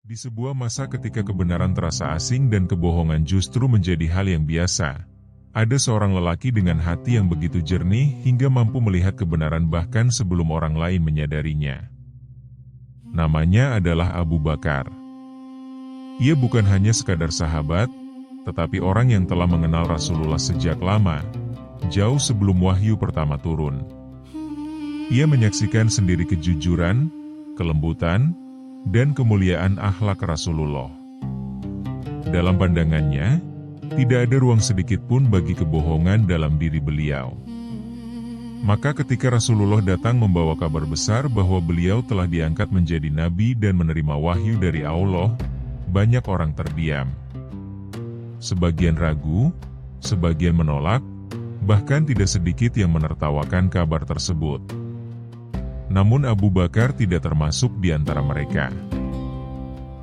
Di sebuah masa ketika kebenaran terasa asing dan kebohongan justru menjadi hal yang biasa, ada seorang lelaki dengan hati yang begitu jernih hingga mampu melihat kebenaran bahkan sebelum orang lain menyadarinya. Namanya adalah Abu Bakar. Ia bukan hanya sekadar sahabat, tetapi orang yang telah mengenal Rasulullah sejak lama, jauh sebelum wahyu pertama turun. Ia menyaksikan sendiri kejujuran, kelembutan, dan kemuliaan akhlak Rasulullah. Dalam pandangannya, tidak ada ruang sedikit pun bagi kebohongan dalam diri beliau. Maka ketika Rasulullah datang membawa kabar besar bahwa beliau telah diangkat menjadi nabi dan menerima wahyu dari Allah, banyak orang terdiam. Sebagian ragu, sebagian menolak, bahkan tidak sedikit yang menertawakan kabar tersebut. Namun Abu Bakar tidak termasuk di antara mereka.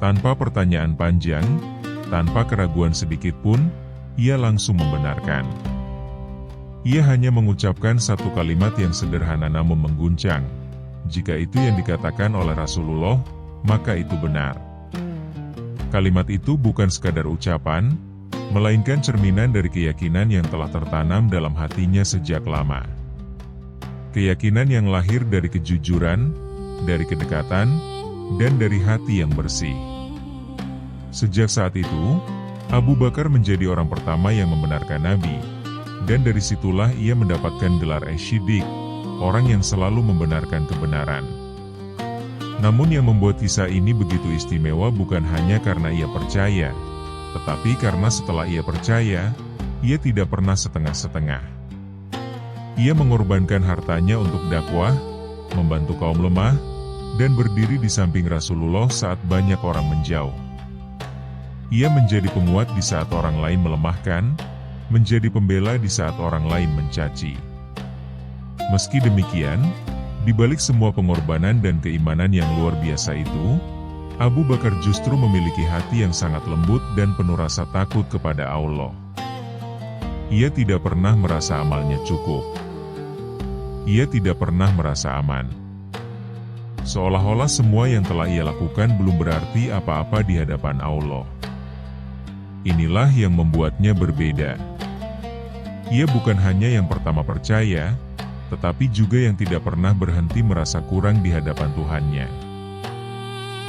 Tanpa pertanyaan panjang, tanpa keraguan sedikit pun, ia langsung membenarkan. Ia hanya mengucapkan satu kalimat yang sederhana namun mengguncang. Jika itu yang dikatakan oleh Rasulullah, maka itu benar. Kalimat itu bukan sekadar ucapan, melainkan cerminan dari keyakinan yang telah tertanam dalam hatinya sejak lama. Keyakinan yang lahir dari kejujuran, dari kedekatan, dan dari hati yang bersih. Sejak saat itu, Abu Bakar menjadi orang pertama yang membenarkan Nabi, dan dari situlah ia mendapatkan gelar Asy-Syiddiq, orang yang selalu membenarkan kebenaran. Namun yang membuat kisah ini begitu istimewa bukan hanya karena ia percaya, tetapi karena setelah ia percaya, ia tidak pernah setengah-setengah. Ia mengorbankan hartanya untuk dakwah, membantu kaum lemah, dan berdiri di samping Rasulullah saat banyak orang menjauh. Ia menjadi penguat di saat orang lain melemahkan, menjadi pembela di saat orang lain mencaci. Meski demikian, di balik semua pengorbanan dan keimanan yang luar biasa itu, Abu Bakar justru memiliki hati yang sangat lembut dan penuh rasa takut kepada Allah. Ia tidak pernah merasa amalnya cukup. Ia tidak pernah merasa aman. Seolah-olah semua yang telah ia lakukan belum berarti apa-apa di hadapan Allah. Inilah yang membuatnya berbeda. Ia bukan hanya yang pertama percaya, tetapi juga yang tidak pernah berhenti merasa kurang di hadapan Tuhannya.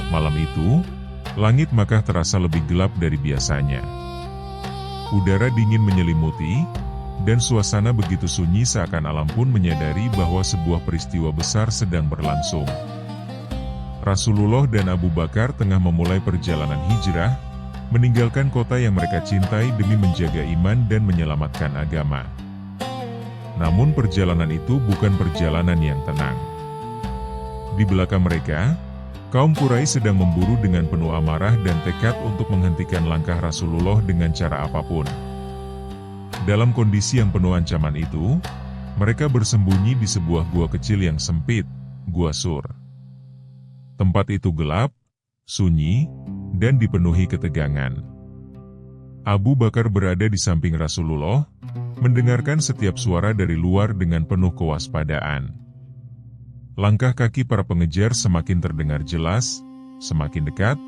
Malam itu, langit maka terasa lebih gelap dari biasanya. Udara dingin menyelimuti, dan suasana begitu sunyi seakan alam pun menyadari bahwa sebuah peristiwa besar sedang berlangsung. Rasulullah dan Abu Bakar tengah memulai perjalanan hijrah, meninggalkan kota yang mereka cintai demi menjaga iman dan menyelamatkan agama. Namun perjalanan itu bukan perjalanan yang tenang. Di belakang mereka, kaum Quraisy sedang memburu dengan penuh amarah dan tekad untuk menghentikan langkah Rasulullah dengan cara apapun. Dalam kondisi yang penuh ancaman itu, mereka bersembunyi di sebuah gua kecil yang sempit, Gua Sur. Tempat itu gelap, sunyi, dan dipenuhi ketegangan. Abu Bakar berada di samping Rasulullah, mendengarkan setiap suara dari luar dengan penuh kewaspadaan. Langkah kaki para pengejar semakin terdengar jelas, semakin dekat,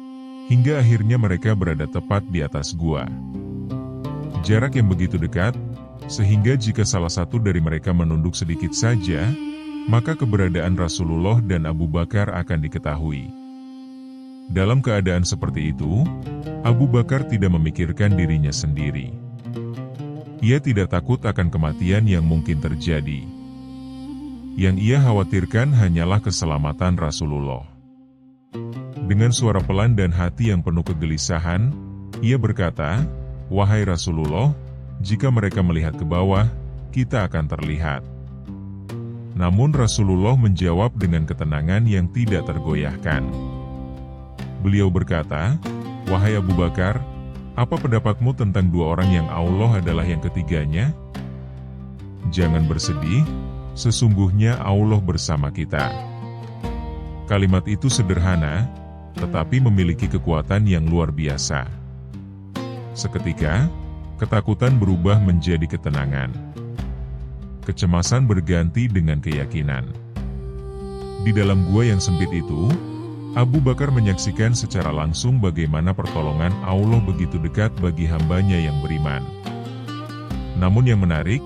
hingga akhirnya mereka berada tepat di atas gua. Jarak yang begitu dekat, sehingga jika salah satu dari mereka menunduk sedikit saja, maka keberadaan Rasulullah dan Abu Bakar akan diketahui. Dalam keadaan seperti itu, Abu Bakar tidak memikirkan dirinya sendiri. Ia tidak takut akan kematian yang mungkin terjadi. Yang ia khawatirkan hanyalah keselamatan Rasulullah. Dengan suara pelan dan hati yang penuh kegelisahan, ia berkata, "Wahai Rasulullah, jika mereka melihat ke bawah, kita akan terlihat." Namun Rasulullah menjawab dengan ketenangan yang tidak tergoyahkan. Beliau berkata, "Wahai Abu Bakar, apa pendapatmu tentang dua orang yang Allah adalah yang ketiganya? Jangan bersedih, sesungguhnya Allah bersama kita." Kalimat itu sederhana, tetapi memiliki kekuatan yang luar biasa. Seketika, ketakutan berubah menjadi ketenangan. Kecemasan berganti dengan keyakinan. Di dalam gua yang sempit itu, Abu Bakar menyaksikan secara langsung bagaimana pertolongan Allah begitu dekat bagi hambanya yang beriman. Namun yang menarik,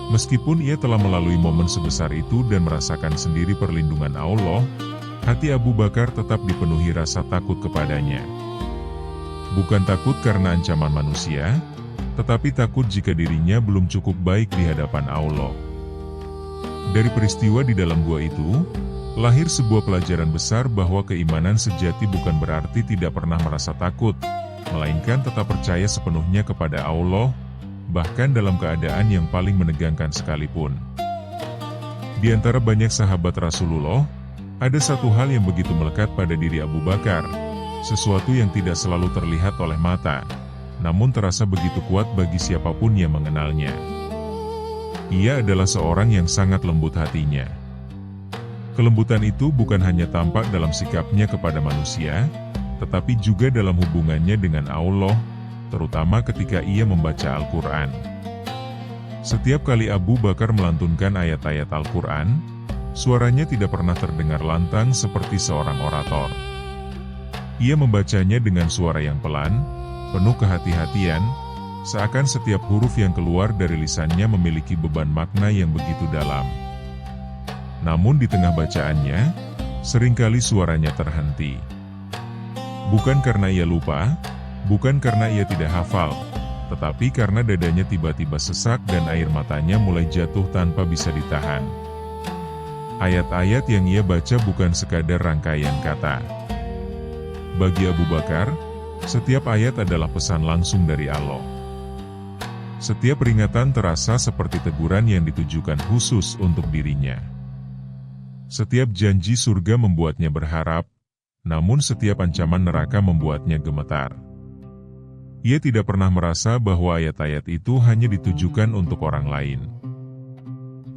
meskipun ia telah melalui momen sebesar itu dan merasakan sendiri perlindungan Allah, hati Abu Bakar tetap dipenuhi rasa takut kepadanya. Bukan takut karena ancaman manusia, tetapi takut jika dirinya belum cukup baik di hadapan Allah. Dari peristiwa di dalam gua itu, lahir sebuah pelajaran besar bahwa keimanan sejati bukan berarti tidak pernah merasa takut, melainkan tetap percaya sepenuhnya kepada Allah, bahkan dalam keadaan yang paling menegangkan sekalipun. Di antara banyak sahabat Rasulullah, ada satu hal yang begitu melekat pada diri Abu Bakar, sesuatu yang tidak selalu terlihat oleh mata, namun terasa begitu kuat bagi siapapun yang mengenalnya. Ia adalah seorang yang sangat lembut hatinya. Kelembutan itu bukan hanya tampak dalam sikapnya kepada manusia, tetapi juga dalam hubungannya dengan Allah, terutama ketika ia membaca Al-Quran. Setiap kali Abu Bakar melantunkan ayat-ayat Al-Quran, suaranya tidak pernah terdengar lantang seperti seorang orator. Ia membacanya dengan suara yang pelan, penuh kehati-hatian, seakan setiap huruf yang keluar dari lisannya memiliki beban makna yang begitu dalam. Namun di tengah bacaannya, seringkali suaranya terhenti. Bukan karena ia lupa, bukan karena ia tidak hafal, tetapi karena dadanya tiba-tiba sesak dan air matanya mulai jatuh tanpa bisa ditahan. Ayat-ayat yang ia baca bukan sekadar rangkaian kata. Bagi Abu Bakar, setiap ayat adalah pesan langsung dari Allah. Setiap peringatan terasa seperti teguran yang ditujukan khusus untuk dirinya. Setiap janji surga membuatnya berharap, namun setiap ancaman neraka membuatnya gemetar. Ia tidak pernah merasa bahwa ayat-ayat itu hanya ditujukan untuk orang lain.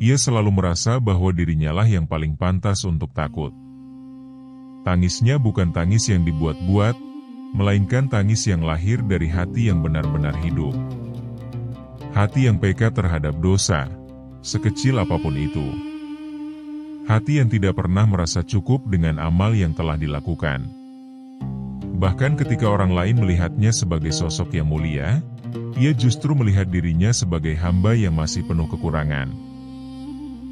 Ia selalu merasa bahwa dirinya lah yang paling pantas untuk takut. Tangisnya bukan tangis yang dibuat-buat, melainkan tangis yang lahir dari hati yang benar-benar hidup. Hati yang peka terhadap dosa, sekecil apapun itu. Hati yang tidak pernah merasa cukup dengan amal yang telah dilakukan. Bahkan ketika orang lain melihatnya sebagai sosok yang mulia, ia justru melihat dirinya sebagai hamba yang masih penuh kekurangan.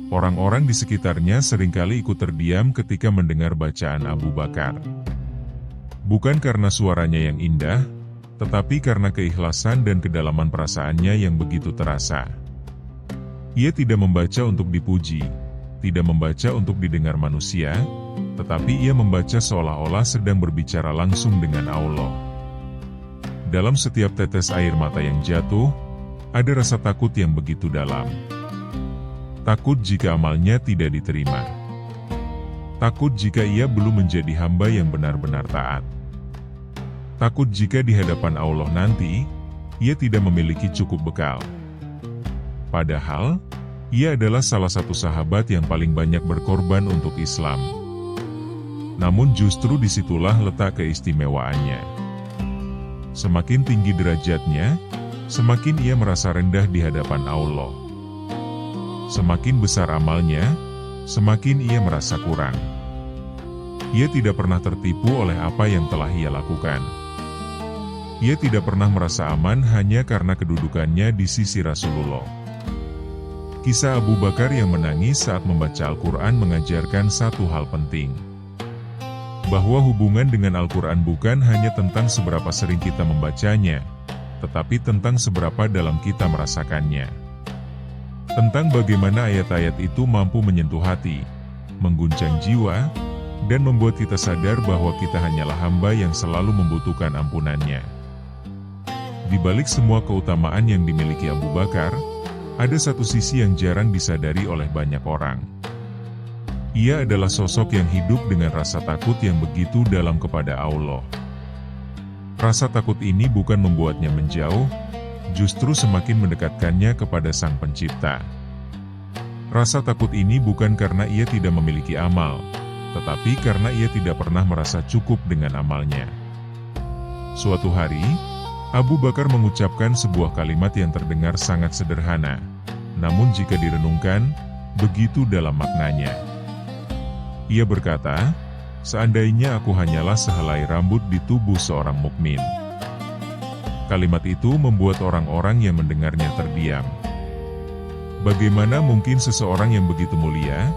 Orang-orang di sekitarnya seringkali ikut terdiam ketika mendengar bacaan Abu Bakar. Bukan karena suaranya yang indah, tetapi karena keikhlasan dan kedalaman perasaannya yang begitu terasa. Ia tidak membaca untuk dipuji, tidak membaca untuk didengar manusia, tetapi ia membaca seolah-olah sedang berbicara langsung dengan Allah. Dalam setiap tetes air mata yang jatuh, ada rasa takut yang begitu dalam. Takut jika amalnya tidak diterima. Takut jika ia belum menjadi hamba yang benar-benar taat. Takut jika di hadapan Allah nanti, ia tidak memiliki cukup bekal. Padahal, ia adalah salah satu sahabat yang paling banyak berkorban untuk Islam. Namun justru disitulah letak keistimewaannya. Semakin tinggi derajatnya, semakin ia merasa rendah di hadapan Allah. Semakin besar amalnya, semakin ia merasa kurang. Ia tidak pernah tertipu oleh apa yang telah ia lakukan. Ia tidak pernah merasa aman hanya karena kedudukannya di sisi Rasulullah. Kisah Abu Bakar yang menangis saat membaca Al-Quran mengajarkan satu hal penting. Bahwa hubungan dengan Al-Quran bukan hanya tentang seberapa sering kita membacanya, tetapi tentang seberapa dalam kita merasakannya. Tentang bagaimana ayat-ayat itu mampu menyentuh hati, mengguncang jiwa, dan membuat kita sadar bahwa kita hanyalah hamba yang selalu membutuhkan ampunannya. Di balik semua keutamaan yang dimiliki Abu Bakar, ada satu sisi yang jarang disadari oleh banyak orang. Ia adalah sosok yang hidup dengan rasa takut yang begitu dalam kepada Allah. Rasa takut ini bukan membuatnya menjauh, justru semakin mendekatkannya kepada Sang Pencipta. Rasa takut ini bukan karena ia tidak memiliki amal, tetapi karena ia tidak pernah merasa cukup dengan amalnya. Suatu hari, Abu Bakar mengucapkan sebuah kalimat yang terdengar sangat sederhana, namun jika direnungkan, begitu dalam maknanya. Ia berkata, seandainya aku hanyalah sehelai rambut di tubuh seorang mukmin." Kalimat itu membuat orang-orang yang mendengarnya terdiam. Bagaimana mungkin seseorang yang begitu mulia,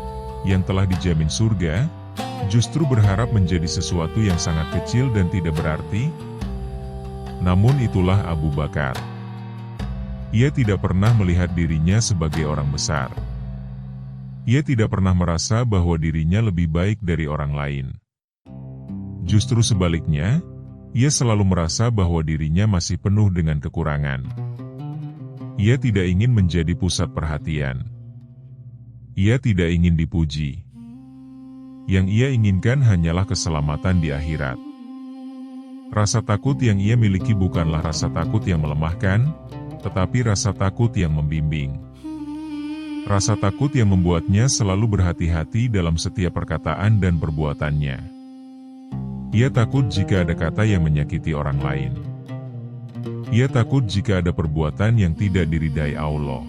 yang telah dijamin surga, justru berharap menjadi sesuatu yang sangat kecil dan tidak berarti? Namun itulah Abu Bakar. Ia tidak pernah melihat dirinya sebagai orang besar. Ia tidak pernah merasa bahwa dirinya lebih baik dari orang lain. Justru sebaliknya, ia selalu merasa bahwa dirinya masih penuh dengan kekurangan. Ia tidak ingin menjadi pusat perhatian. Ia tidak ingin dipuji. Yang ia inginkan hanyalah keselamatan di akhirat. Rasa takut yang ia miliki bukanlah rasa takut yang melemahkan, tetapi rasa takut yang membimbing. Rasa takut yang membuatnya selalu berhati-hati dalam setiap perkataan dan perbuatannya. Ia takut jika ada kata yang menyakiti orang lain. Ia takut jika ada perbuatan yang tidak diridai Allah.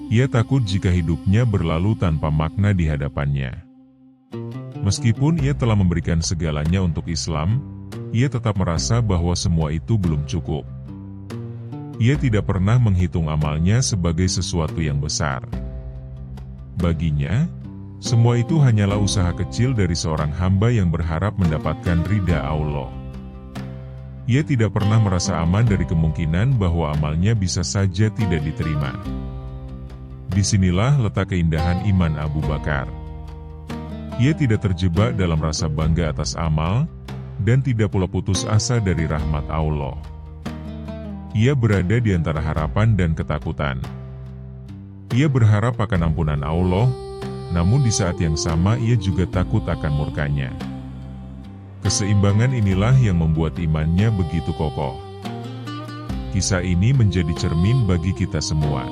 Ia takut jika hidupnya berlalu tanpa makna di hadapannya. Meskipun ia telah memberikan segalanya untuk Islam, ia tetap merasa bahwa semua itu belum cukup. Ia tidak pernah menghitung amalnya sebagai sesuatu yang besar. Baginya, semua itu hanyalah usaha kecil dari seorang hamba yang berharap mendapatkan ridha Allah. Ia tidak pernah merasa aman dari kemungkinan bahwa amalnya bisa saja tidak diterima. Disinilah letak keindahan iman Abu Bakar. Ia tidak terjebak dalam rasa bangga atas amal, dan tidak pula putus asa dari rahmat Allah. Ia berada di antara harapan dan ketakutan. Ia berharap akan ampunan Allah, namun di saat yang sama ia juga takut akan murkanya. Keseimbangan inilah yang membuat imannya begitu kokoh. Kisah ini menjadi cermin bagi kita semua,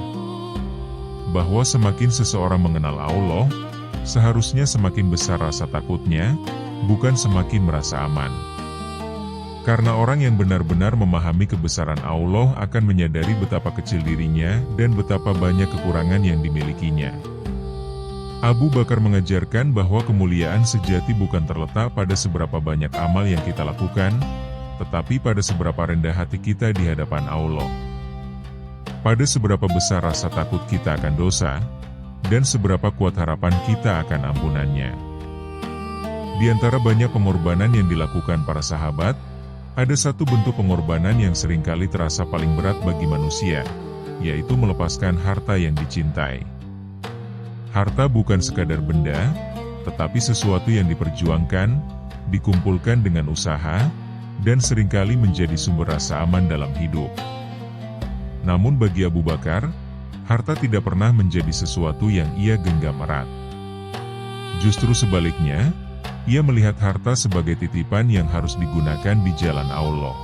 bahwa semakin seseorang mengenal Allah, seharusnya semakin besar rasa takutnya, bukan semakin merasa aman. Karena orang yang benar-benar memahami kebesaran Allah akan menyadari betapa kecil dirinya dan betapa banyak kekurangan yang dimilikinya. Abu Bakar mengajarkan bahwa kemuliaan sejati bukan terletak pada seberapa banyak amal yang kita lakukan, tetapi pada seberapa rendah hati kita di hadapan Allah. Pada seberapa besar rasa takut kita akan dosa, dan seberapa kuat harapan kita akan ampunannya. Di antara banyak pengorbanan yang dilakukan para sahabat, ada satu bentuk pengorbanan yang seringkali terasa paling berat bagi manusia, yaitu melepaskan harta yang dicintai. Harta bukan sekadar benda, tetapi sesuatu yang diperjuangkan, dikumpulkan dengan usaha, dan seringkali menjadi sumber rasa aman dalam hidup. Namun bagi Abu Bakar, harta tidak pernah menjadi sesuatu yang ia genggam erat. Justru sebaliknya, ia melihat harta sebagai titipan yang harus digunakan di jalan Allah.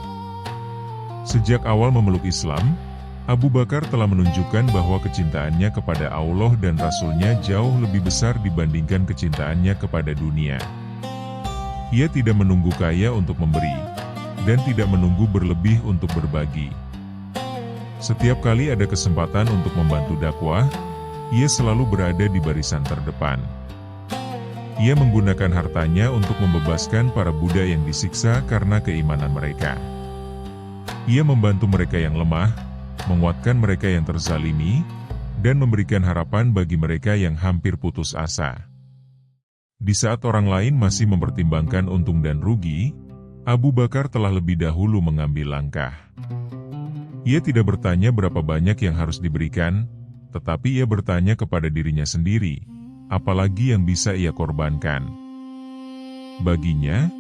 Sejak awal memeluk Islam, Abu Bakar telah menunjukkan bahwa kecintaannya kepada Allah dan Rasul-Nya jauh lebih besar dibandingkan kecintaannya kepada dunia. Ia tidak menunggu kaya untuk memberi, dan tidak menunggu berlebih untuk berbagi. Setiap kali ada kesempatan untuk membantu dakwah, ia selalu berada di barisan terdepan. Ia menggunakan hartanya untuk membebaskan para budak yang disiksa karena keimanan mereka. Ia membantu mereka yang lemah, menguatkan mereka yang terzalimi, dan memberikan harapan bagi mereka yang hampir putus asa. Di saat orang lain masih mempertimbangkan untung dan rugi, Abu Bakar telah lebih dahulu mengambil langkah. Ia tidak bertanya berapa banyak yang harus diberikan, tetapi ia bertanya kepada dirinya sendiri, apalagi yang bisa ia korbankan. Baginya,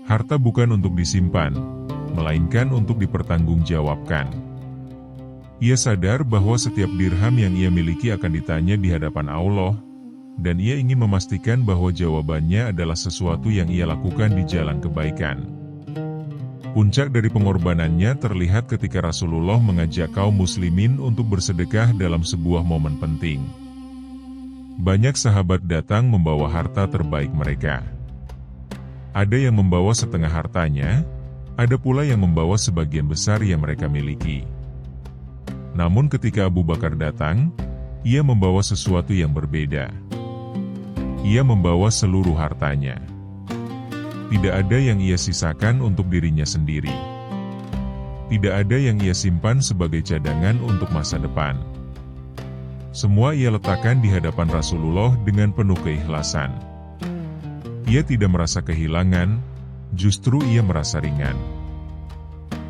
harta bukan untuk disimpan, melainkan untuk dipertanggungjawabkan. Ia sadar bahwa setiap dirham yang ia miliki akan ditanya di hadapan Allah, dan ia ingin memastikan bahwa jawabannya adalah sesuatu yang ia lakukan di jalan kebaikan. Puncak dari pengorbanannya terlihat ketika Rasulullah mengajak kaum muslimin untuk bersedekah dalam sebuah momen penting. Banyak sahabat datang membawa harta terbaik mereka. Ada yang membawa setengah hartanya, ada pula yang membawa sebagian besar yang mereka miliki. Namun ketika Abu Bakar datang, ia membawa sesuatu yang berbeda. Ia membawa seluruh hartanya. Tidak ada yang ia sisakan untuk dirinya sendiri. Tidak ada yang ia simpan sebagai cadangan untuk masa depan. Semua ia letakkan di hadapan Rasulullah dengan penuh keikhlasan. Ia tidak merasa kehilangan, justru ia merasa ringan.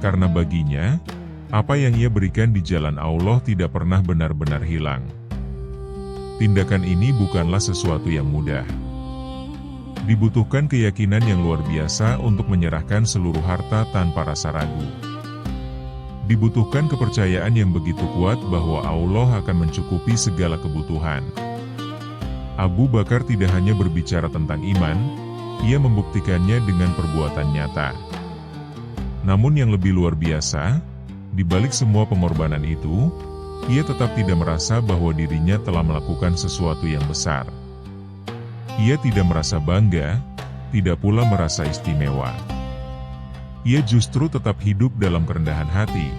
Karena baginya, apa yang ia berikan di jalan Allah tidak pernah benar-benar hilang. Tindakan ini bukanlah sesuatu yang mudah. Dibutuhkan keyakinan yang luar biasa untuk menyerahkan seluruh harta tanpa rasa ragu. Dibutuhkan kepercayaan yang begitu kuat bahwa Allah akan mencukupi segala kebutuhan. Abu Bakar tidak hanya berbicara tentang iman, ia membuktikannya dengan perbuatan nyata. Namun yang lebih luar biasa, di balik semua pengorbanan itu, ia tetap tidak merasa bahwa dirinya telah melakukan sesuatu yang besar. Ia tidak merasa bangga, tidak pula merasa istimewa. Ia justru tetap hidup dalam kerendahan hati,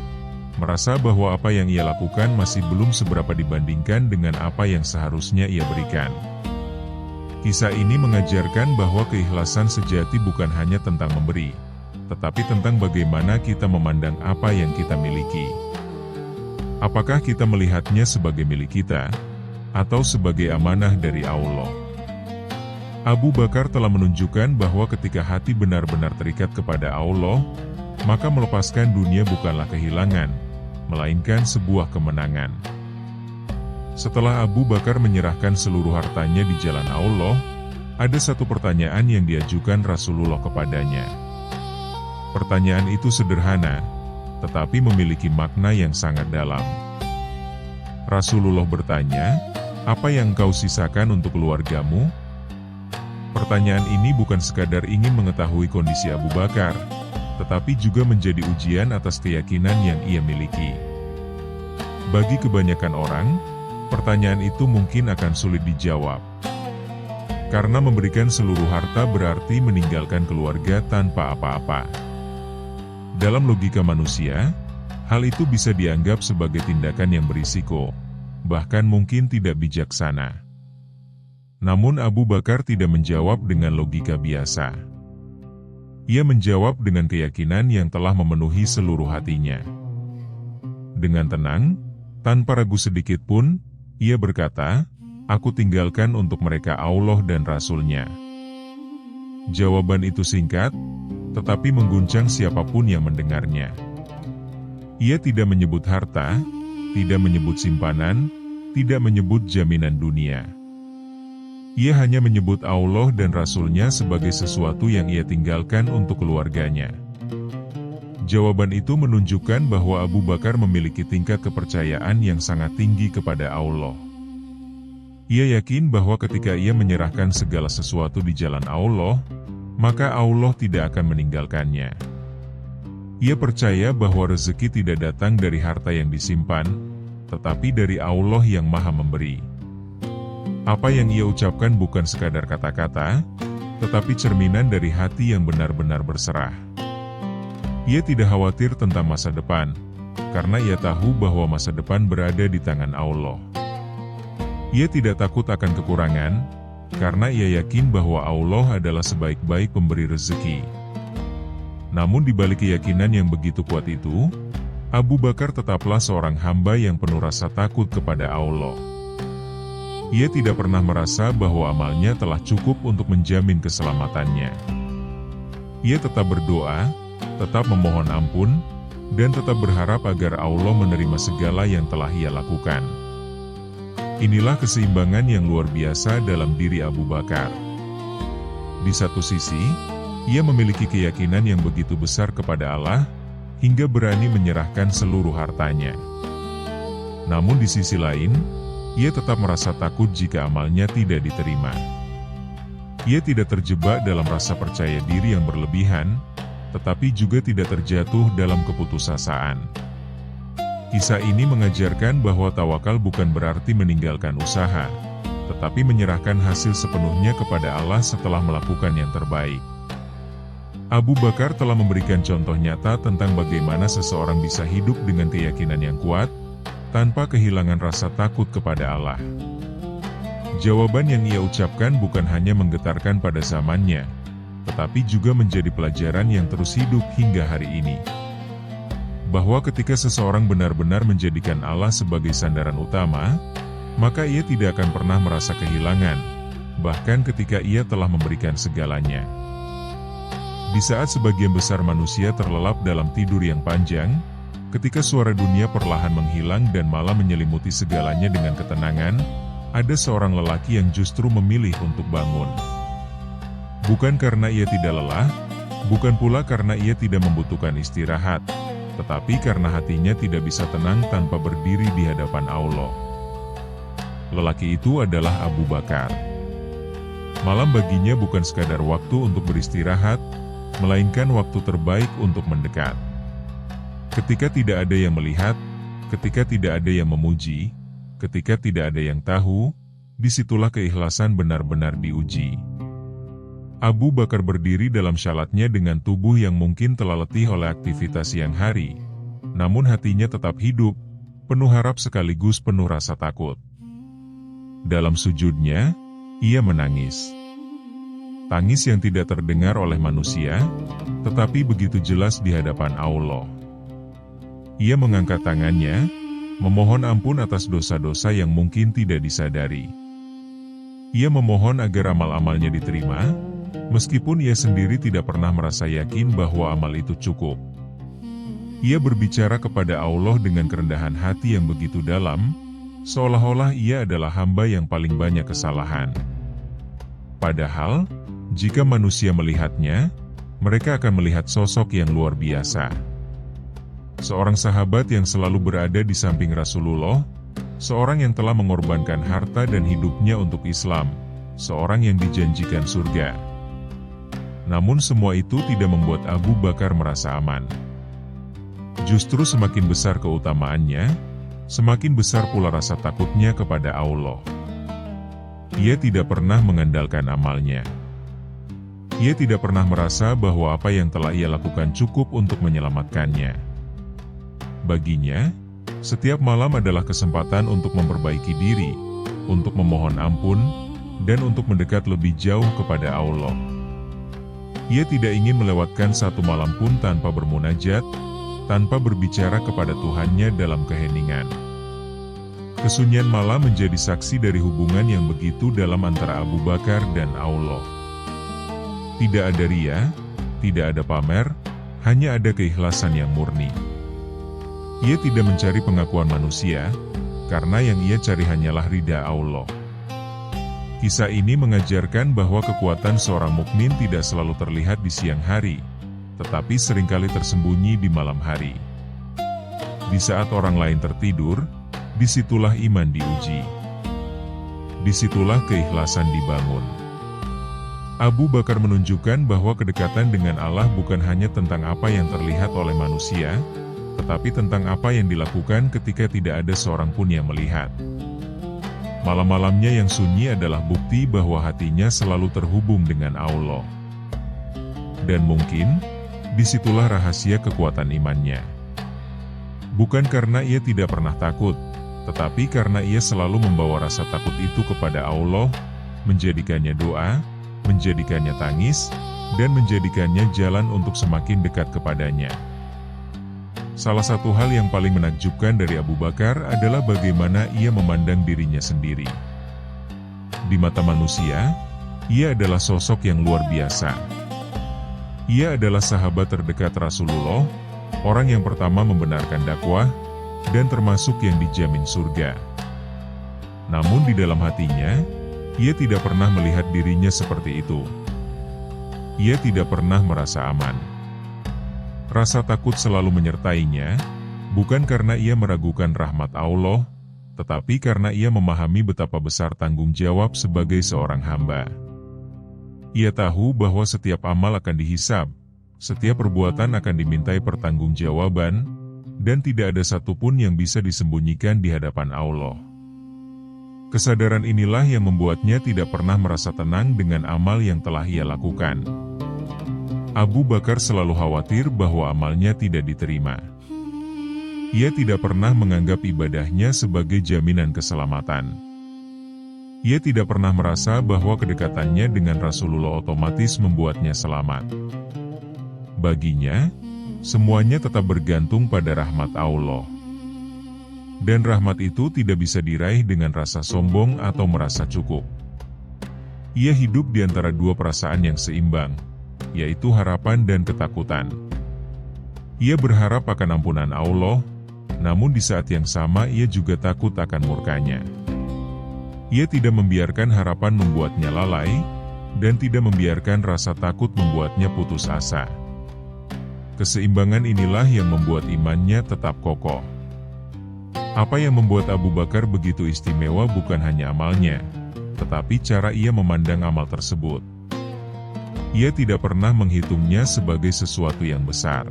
merasa bahwa apa yang ia lakukan masih belum seberapa dibandingkan dengan apa yang seharusnya ia berikan. Kisah ini mengajarkan bahwa keikhlasan sejati bukan hanya tentang memberi, tetapi tentang bagaimana kita memandang apa yang kita miliki. Apakah kita melihatnya sebagai milik kita, atau sebagai amanah dari Allah? Abu Bakar telah menunjukkan bahwa ketika hati benar-benar terikat kepada Allah, maka melepaskan dunia bukanlah kehilangan, melainkan sebuah kemenangan. Setelah Abu Bakar menyerahkan seluruh hartanya di jalan Allah, ada satu pertanyaan yang diajukan Rasulullah kepadanya. Pertanyaan itu sederhana, tetapi memiliki makna yang sangat dalam. Rasulullah bertanya, "Apa yang engkau sisakan untuk keluargamu?" Pertanyaan ini bukan sekadar ingin mengetahui kondisi Abu Bakar, tetapi juga menjadi ujian atas keyakinan yang ia miliki. Bagi kebanyakan orang, pertanyaan itu mungkin akan sulit dijawab. Karena memberikan seluruh harta berarti meninggalkan keluarga tanpa apa-apa. Dalam logika manusia, hal itu bisa dianggap sebagai tindakan yang berisiko, bahkan mungkin tidak bijaksana. Namun Abu Bakar tidak menjawab dengan logika biasa. Ia menjawab dengan keyakinan yang telah memenuhi seluruh hatinya. Dengan tenang, tanpa ragu sedikit pun, ia berkata, "Aku tinggalkan untuk mereka Allah dan Rasul-Nya." Jawaban itu singkat, tetapi mengguncang siapapun yang mendengarnya. Ia tidak menyebut harta, tidak menyebut simpanan, tidak menyebut jaminan dunia. Ia hanya menyebut Allah dan Rasul-Nya sebagai sesuatu yang ia tinggalkan untuk keluarganya. Jawaban itu menunjukkan bahwa Abu Bakar memiliki tingkat kepercayaan yang sangat tinggi kepada Allah. Ia yakin bahwa ketika ia menyerahkan segala sesuatu di jalan Allah, maka Allah tidak akan meninggalkannya. Ia percaya bahwa rezeki tidak datang dari harta yang disimpan, tetapi dari Allah yang Maha Memberi. Apa yang ia ucapkan bukan sekadar kata-kata, tetapi cerminan dari hati yang benar-benar berserah. Ia tidak khawatir tentang masa depan, karena ia tahu bahwa masa depan berada di tangan Allah. Ia tidak takut akan kekurangan, karena ia yakin bahwa Allah adalah sebaik-baik pemberi rezeki. Namun di balik keyakinan yang begitu kuat itu, Abu Bakar tetaplah seorang hamba yang penuh rasa takut kepada Allah. Ia tidak pernah merasa bahwa amalnya telah cukup untuk menjamin keselamatannya. Ia tetap berdoa, tetap memohon ampun, dan tetap berharap agar Allah menerima segala yang telah ia lakukan. Inilah keseimbangan yang luar biasa dalam diri Abu Bakar. Di satu sisi, ia memiliki keyakinan yang begitu besar kepada Allah, hingga berani menyerahkan seluruh hartanya. Namun di sisi lain, ia tetap merasa takut jika amalnya tidak diterima. Ia tidak terjebak dalam rasa percaya diri yang berlebihan, tetapi juga tidak terjatuh dalam keputusasaan. Kisah ini mengajarkan bahwa tawakal bukan berarti meninggalkan usaha, tetapi menyerahkan hasil sepenuhnya kepada Allah setelah melakukan yang terbaik. Abu Bakar telah memberikan contoh nyata tentang bagaimana seseorang bisa hidup dengan keyakinan yang kuat, tanpa kehilangan rasa takut kepada Allah. Jawaban yang ia ucapkan bukan hanya menggetarkan pada zamannya, tetapi juga menjadi pelajaran yang terus hidup hingga hari ini. Bahwa ketika seseorang benar-benar menjadikan Allah sebagai sandaran utama, maka ia tidak akan pernah merasa kehilangan, bahkan ketika ia telah memberikan segalanya. Di saat sebagian besar manusia terlelap dalam tidur yang panjang, ketika suara dunia perlahan menghilang dan malam menyelimuti segalanya dengan ketenangan, ada seorang lelaki yang justru memilih untuk bangun. Bukan karena ia tidak lelah, bukan pula karena ia tidak membutuhkan istirahat, tetapi karena hatinya tidak bisa tenang tanpa berdiri di hadapan Allah. Lelaki itu adalah Abu Bakar. Malam baginya bukan sekadar waktu untuk beristirahat, melainkan waktu terbaik untuk mendekat. Ketika tidak ada yang melihat, ketika tidak ada yang memuji, ketika tidak ada yang tahu, disitulah keikhlasan benar-benar diuji. Abu Bakar berdiri dalam syalatnya dengan tubuh yang mungkin telah letih oleh aktivitas siang hari, namun hatinya tetap hidup, penuh harap sekaligus penuh rasa takut. Dalam sujudnya, ia menangis. Tangis yang tidak terdengar oleh manusia, tetapi begitu jelas di hadapan Allah. Ia mengangkat tangannya, memohon ampun atas dosa-dosa yang mungkin tidak disadari. Ia memohon agar amal-amalnya diterima, meskipun ia sendiri tidak pernah merasa yakin bahwa amal itu cukup. Ia berbicara kepada Allah dengan kerendahan hati yang begitu dalam, seolah-olah ia adalah hamba yang paling banyak kesalahan. Padahal, jika manusia melihatnya, mereka akan melihat sosok yang luar biasa. Seorang sahabat yang selalu berada di samping Rasulullah, seorang yang telah mengorbankan harta dan hidupnya untuk Islam, seorang yang dijanjikan surga. Namun semua itu tidak membuat Abu Bakar merasa aman. Justru semakin besar keutamaannya, semakin besar pula rasa takutnya kepada Allah. Ia tidak pernah mengandalkan amalnya. Ia tidak pernah merasa bahwa apa yang telah ia lakukan cukup untuk menyelamatkannya. Baginya, setiap malam adalah kesempatan untuk memperbaiki diri, untuk memohon ampun, dan untuk mendekat lebih jauh kepada Allah. Ia tidak ingin melewatkan satu malam pun tanpa bermunajat, tanpa berbicara kepada Tuhannya dalam keheningan. Kesunyian malam menjadi saksi dari hubungan yang begitu dalam antara Abu Bakar dan Allah. Tidak ada ria, tidak ada pamer, hanya ada keikhlasan yang murni. Ia tidak mencari pengakuan manusia, karena yang ia cari hanyalah ridha Allah. Kisah ini mengajarkan bahwa kekuatan seorang mukmin tidak selalu terlihat di siang hari, tetapi seringkali tersembunyi di malam hari. Di saat orang lain tertidur, disitulah iman diuji. Disitulah keikhlasan dibangun. Abu Bakar menunjukkan bahwa kedekatan dengan Allah bukan hanya tentang apa yang terlihat oleh manusia, tetapi tentang apa yang dilakukan ketika tidak ada seorang pun yang melihat. Malam-malamnya yang sunyi adalah bukti bahwa hatinya selalu terhubung dengan Allah. Dan mungkin, disitulah rahasia kekuatan imannya. Bukan karena ia tidak pernah takut, tetapi karena ia selalu membawa rasa takut itu kepada Allah, menjadikannya doa, menjadikannya tangis, dan menjadikannya jalan untuk semakin dekat kepadanya. Salah satu hal yang paling menakjubkan dari Abu Bakar adalah bagaimana ia memandang dirinya sendiri. Di mata manusia, ia adalah sosok yang luar biasa. Ia adalah sahabat terdekat Rasulullah, orang yang pertama membenarkan dakwah, dan termasuk yang dijamin surga. Namun di dalam hatinya, ia tidak pernah melihat dirinya seperti itu. Ia tidak pernah merasa aman. Rasa takut selalu menyertainya, bukan karena ia meragukan rahmat Allah, tetapi karena ia memahami betapa besar tanggung jawab sebagai seorang hamba. Ia tahu bahwa setiap amal akan dihisab, setiap perbuatan akan dimintai pertanggungjawaban, dan tidak ada satupun yang bisa disembunyikan di hadapan Allah. Kesadaran inilah yang membuatnya tidak pernah merasa tenang dengan amal yang telah ia lakukan. Abu Bakar selalu khawatir bahwa amalnya tidak diterima. Ia tidak pernah menganggap ibadahnya sebagai jaminan keselamatan. Ia tidak pernah merasa bahwa kedekatannya dengan Rasulullah otomatis membuatnya selamat. Baginya, semuanya tetap bergantung pada rahmat Allah. Dan rahmat itu tidak bisa diraih dengan rasa sombong atau merasa cukup. Ia hidup di antara dua perasaan yang seimbang, yaitu harapan dan ketakutan. Ia berharap akan ampunan Allah, namun di saat yang sama ia juga takut akan murkanya. Ia tidak membiarkan harapan membuatnya lalai, dan tidak membiarkan rasa takut membuatnya putus asa. Keseimbangan inilah yang membuat imannya tetap kokoh. Apa yang membuat Abu Bakar begitu istimewa bukan hanya amalnya, tetapi cara ia memandang amal tersebut. Ia tidak pernah menghitungnya sebagai sesuatu yang besar.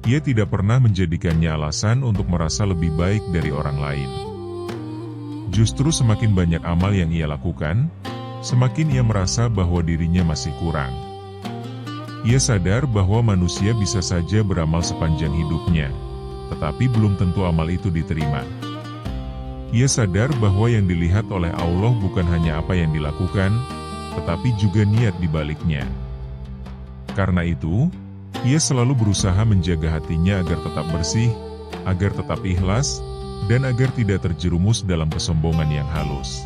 Ia tidak pernah menjadikannya alasan untuk merasa lebih baik dari orang lain. Justru semakin banyak amal yang ia lakukan, semakin ia merasa bahwa dirinya masih kurang. Ia sadar bahwa manusia bisa saja beramal sepanjang hidupnya, tetapi belum tentu amal itu diterima. Ia sadar bahwa yang dilihat oleh Allah bukan hanya apa yang dilakukan, tetapi juga niat di baliknya. Karena itu, ia selalu berusaha menjaga hatinya agar tetap bersih, agar tetap ikhlas, dan agar tidak terjerumus dalam kesombongan yang halus.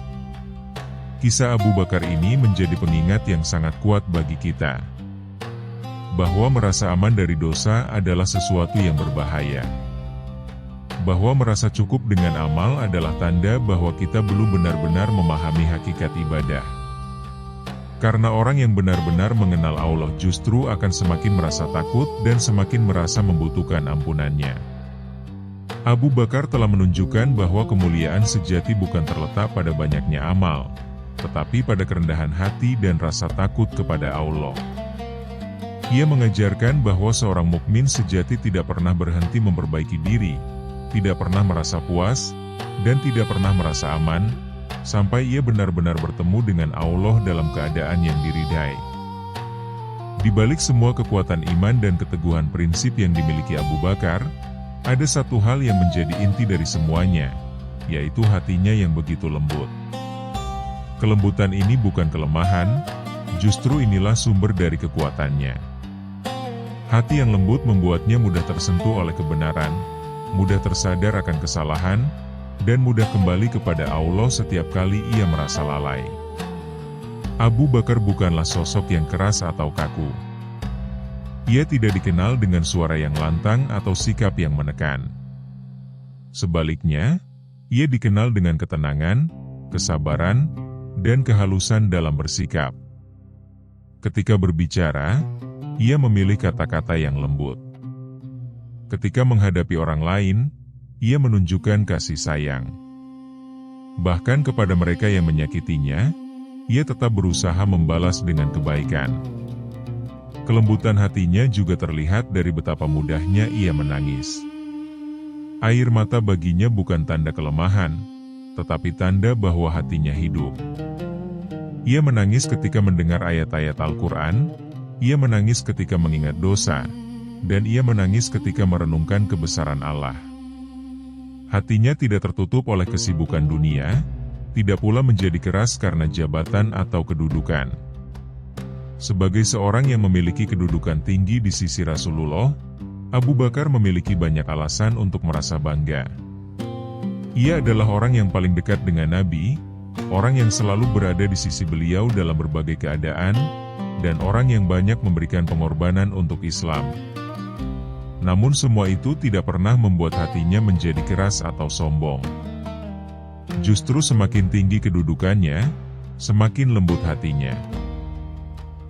Kisah Abu Bakar ini menjadi pengingat yang sangat kuat bagi kita, bahwa merasa aman dari dosa adalah sesuatu yang berbahaya. Bahwa merasa cukup dengan amal adalah tanda bahwa kita belum benar-benar memahami hakikat ibadah. Karena orang yang benar-benar mengenal Allah justru akan semakin merasa takut dan semakin merasa membutuhkan ampunannya. Abu Bakar telah menunjukkan bahwa kemuliaan sejati bukan terletak pada banyaknya amal, tetapi pada kerendahan hati dan rasa takut kepada Allah. Ia mengajarkan bahwa seorang mukmin sejati tidak pernah berhenti memperbaiki diri, tidak pernah merasa puas, dan tidak pernah merasa aman, sampai ia benar-benar bertemu dengan Allah dalam keadaan yang diridai. Di balik semua kekuatan iman dan keteguhan prinsip yang dimiliki Abu Bakar, ada satu hal yang menjadi inti dari semuanya, yaitu hatinya yang begitu lembut. Kelembutan ini bukan kelemahan, justru inilah sumber dari kekuatannya. Hati yang lembut membuatnya mudah tersentuh oleh kebenaran, mudah tersadar akan kesalahan, dan mudah kembali kepada Allah setiap kali ia merasa lalai. Abu Bakar bukanlah sosok yang keras atau kaku. Ia tidak dikenal dengan suara yang lantang atau sikap yang menekan. Sebaliknya, ia dikenal dengan ketenangan, kesabaran, dan kehalusan dalam bersikap. Ketika berbicara, ia memilih kata-kata yang lembut. Ketika menghadapi orang lain, ia menunjukkan kasih sayang. Bahkan kepada mereka yang menyakitinya, ia tetap berusaha membalas dengan kebaikan. Kelembutan hatinya juga terlihat dari betapa mudahnya ia menangis. Air mata baginya bukan tanda kelemahan, tetapi tanda bahwa hatinya hidup. Ia menangis ketika mendengar ayat-ayat Al-Quran, ia menangis ketika mengingat dosa, dan ia menangis ketika merenungkan kebesaran Allah. Hatinya tidak tertutup oleh kesibukan dunia, tidak pula menjadi keras karena jabatan atau kedudukan. Sebagai seorang yang memiliki kedudukan tinggi di sisi Rasulullah, Abu Bakar memiliki banyak alasan untuk merasa bangga. Ia adalah orang yang paling dekat dengan Nabi, orang yang selalu berada di sisi beliau dalam berbagai keadaan, dan orang yang banyak memberikan pengorbanan untuk Islam. Namun semua itu tidak pernah membuat hatinya menjadi keras atau sombong. Justru semakin tinggi kedudukannya, semakin lembut hatinya.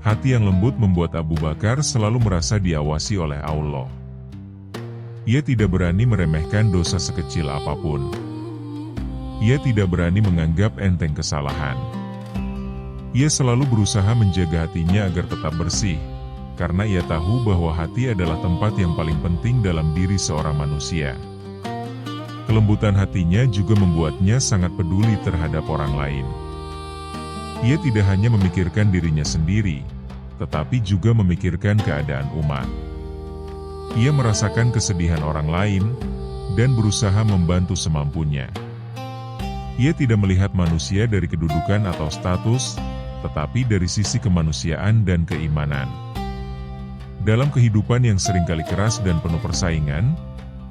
Hati yang lembut membuat Abu Bakar selalu merasa diawasi oleh Allah. Ia tidak berani meremehkan dosa sekecil apapun. Ia tidak berani menganggap enteng kesalahan. Ia selalu berusaha menjaga hatinya agar tetap bersih, karena ia tahu bahwa hati adalah tempat yang paling penting dalam diri seorang manusia. Kelembutan hatinya juga membuatnya sangat peduli terhadap orang lain. Ia tidak hanya memikirkan dirinya sendiri, tetapi juga memikirkan keadaan umat. Ia merasakan kesedihan orang lain, dan berusaha membantu semampunya. Ia tidak melihat manusia dari kedudukan atau status, tetapi dari sisi kemanusiaan dan keimanan. Dalam kehidupan yang seringkali keras dan penuh persaingan,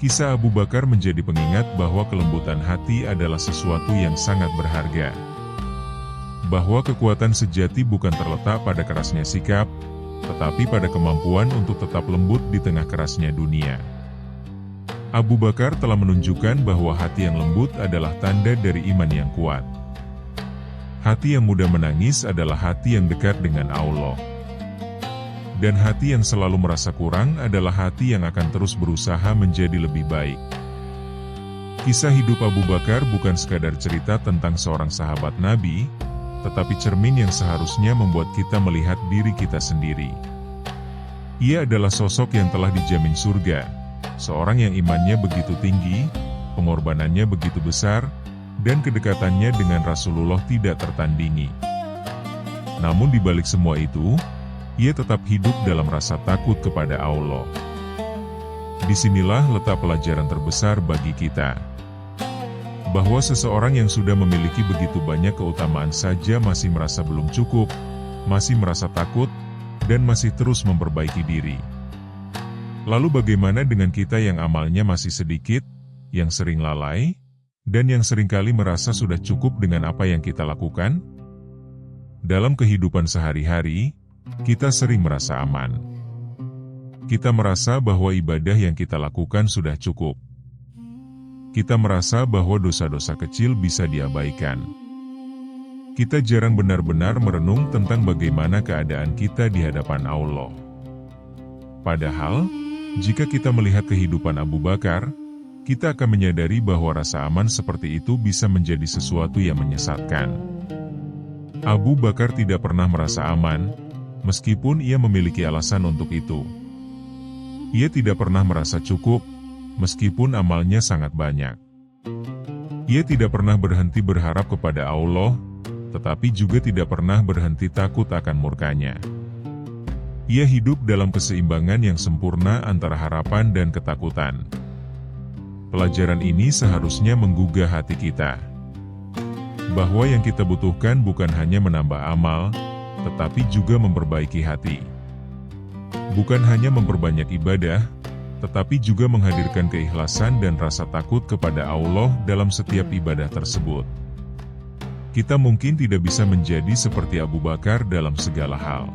kisah Abu Bakar menjadi pengingat bahwa kelembutan hati adalah sesuatu yang sangat berharga. Bahwa kekuatan sejati bukan terletak pada kerasnya sikap, tetapi pada kemampuan untuk tetap lembut di tengah kerasnya dunia. Abu Bakar telah menunjukkan bahwa hati yang lembut adalah tanda dari iman yang kuat. Hati yang mudah menangis adalah hati yang dekat dengan Allah. Dan hati yang selalu merasa kurang adalah hati yang akan terus berusaha menjadi lebih baik. Kisah hidup Abu Bakar bukan sekadar cerita tentang seorang sahabat Nabi, tetapi cermin yang seharusnya membuat kita melihat diri kita sendiri. Ia adalah sosok yang telah dijamin surga, seorang yang imannya begitu tinggi, pengorbanannya begitu besar, dan kedekatannya dengan Rasulullah tidak tertandingi. Namun di balik semua itu, ia tetap hidup dalam rasa takut kepada Allah. Disinilah letak pelajaran terbesar bagi kita. Bahwa seseorang yang sudah memiliki begitu banyak keutamaan saja masih merasa belum cukup, masih merasa takut, dan masih terus memperbaiki diri. Lalu bagaimana dengan kita yang amalnya masih sedikit, yang sering lalai, dan yang seringkali merasa sudah cukup dengan apa yang kita lakukan? Dalam kehidupan sehari-hari, kita sering merasa aman. Kita merasa bahwa ibadah yang kita lakukan sudah cukup. Kita merasa bahwa dosa-dosa kecil bisa diabaikan. Kita jarang benar-benar merenung tentang bagaimana keadaan kita di hadapan Allah. Padahal, jika kita melihat kehidupan Abu Bakar, kita akan menyadari bahwa rasa aman seperti itu bisa menjadi sesuatu yang menyesatkan. Abu Bakar tidak pernah merasa aman, meskipun ia memiliki alasan untuk itu. Ia tidak pernah merasa cukup, meskipun amalnya sangat banyak. Ia tidak pernah berhenti berharap kepada Allah, tetapi juga tidak pernah berhenti takut akan murkanya. Ia hidup dalam keseimbangan yang sempurna antara harapan dan ketakutan. Pelajaran ini seharusnya menggugah hati kita. Bahwa yang kita butuhkan bukan hanya menambah amal, tetapi juga memperbaiki hati. Bukan hanya memperbanyak ibadah, tetapi juga menghadirkan keikhlasan dan rasa takut kepada Allah dalam setiap ibadah tersebut. Kita mungkin tidak bisa menjadi seperti Abu Bakar dalam segala hal.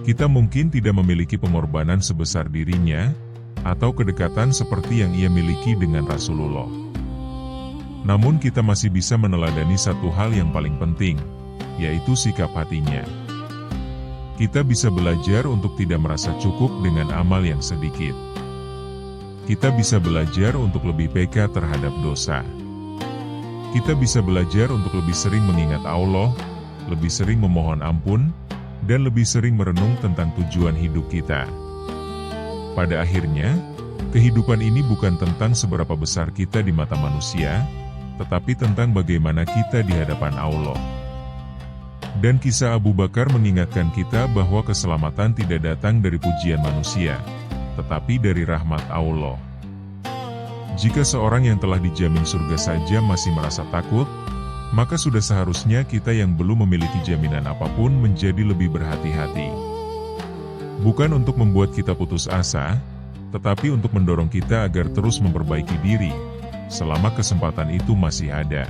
Kita mungkin tidak memiliki pengorbanan sebesar dirinya, atau kedekatan seperti yang ia miliki dengan Rasulullah. Namun kita masih bisa meneladani satu hal yang paling penting, yaitu sikap hatinya. Kita bisa belajar untuk tidak merasa cukup dengan amal yang sedikit. Kita bisa belajar untuk lebih peka terhadap dosa. Kita bisa belajar untuk lebih sering mengingat Allah, lebih sering memohon ampun, dan lebih sering merenung tentang tujuan hidup kita. Pada akhirnya, kehidupan ini bukan tentang seberapa besar kita di mata manusia, tetapi tentang bagaimana kita di hadapan Allah. Dan kisah Abu Bakar mengingatkan kita bahwa keselamatan tidak datang dari pujian manusia, tetapi dari rahmat Allah. Jika seorang yang telah dijamin surga saja masih merasa takut, maka sudah seharusnya kita yang belum memiliki jaminan apapun menjadi lebih berhati-hati. Bukan untuk membuat kita putus asa, tetapi untuk mendorong kita agar terus memperbaiki diri, selama kesempatan itu masih ada.